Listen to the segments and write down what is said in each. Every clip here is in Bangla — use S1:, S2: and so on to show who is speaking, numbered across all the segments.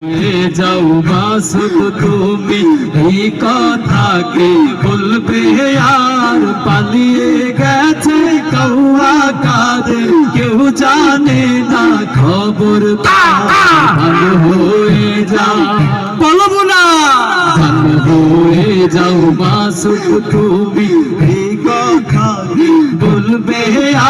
S1: যাও মাসুদ তুমি এই কথাকে বলবে আর পালিয়ে গেছে কৌয়া কাদের কেউ জানে না খবর ভালো হয়ে যাও বলবো না ভালো হয়ে যাও মাসুদ তুমি এই কথাকে বলবে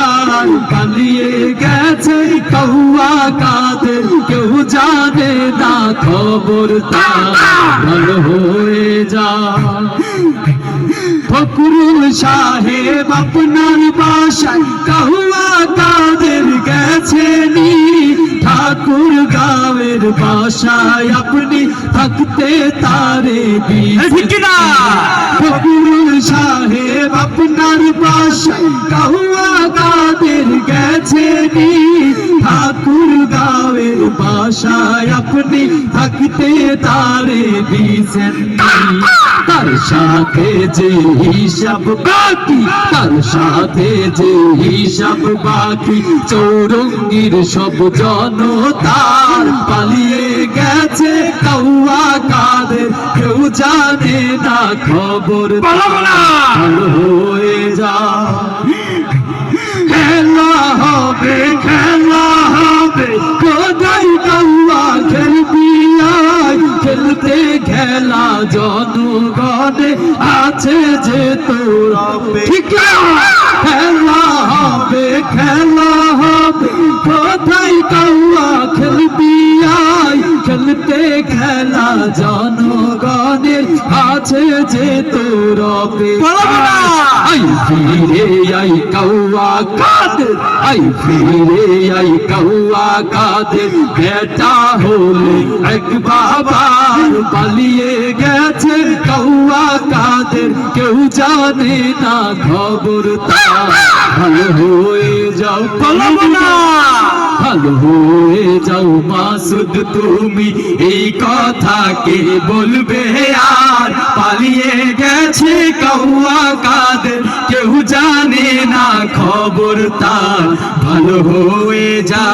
S1: আর পালিয়ে গেছে কৌয়া কাদের কেউ জানে না খবর ভালো হয়ে যা ফকরুল সাহেব আপনার বাসায় কৌয়া কাদের গেছেনি ঠাকুর গাঁয়ের বাসায় আপনি থাকতে তারে ফকরুল সাহেব আপনার বাসায় কৌয়া কাদের গেছেনি ঠাকুর গাঁয়ের বাসায় আপনি থাকতে তারে দিয়েছেন তার সাথে যে হিসাব বাকি তার সাথে যে হিসাব বাকি চৌরঙ্গীর সব জনতার পালিয়ে গেছে কৌয়া কাদের কেউ জানে না খবর ভালো হয়ে যা খেলা হবে কোথায় কৌয়া খেলবি খেলতে খেলা জনগণে আছে যে তোর খেলা হবে কোথায় কৌয়া খেলবি খেলতে খেলা জনগণের আছে যে তোর আই ফিরে আই কৌয়া কাদের আই ফিরে আই কৌয়া কাদের বেটা হলে এক বাবার পালিয়ে গেছে কৌয়া কাদের কেউ জানে না খবর ভালো হয়ে যাও বলবো না ভালো হয়ে যাও মাসুদ তুমি এই কথাকে বলবে আর পালিয়ে গেছে কৌয়া কাদের কেউ জানে না খবর তার ভালো হয়ে যা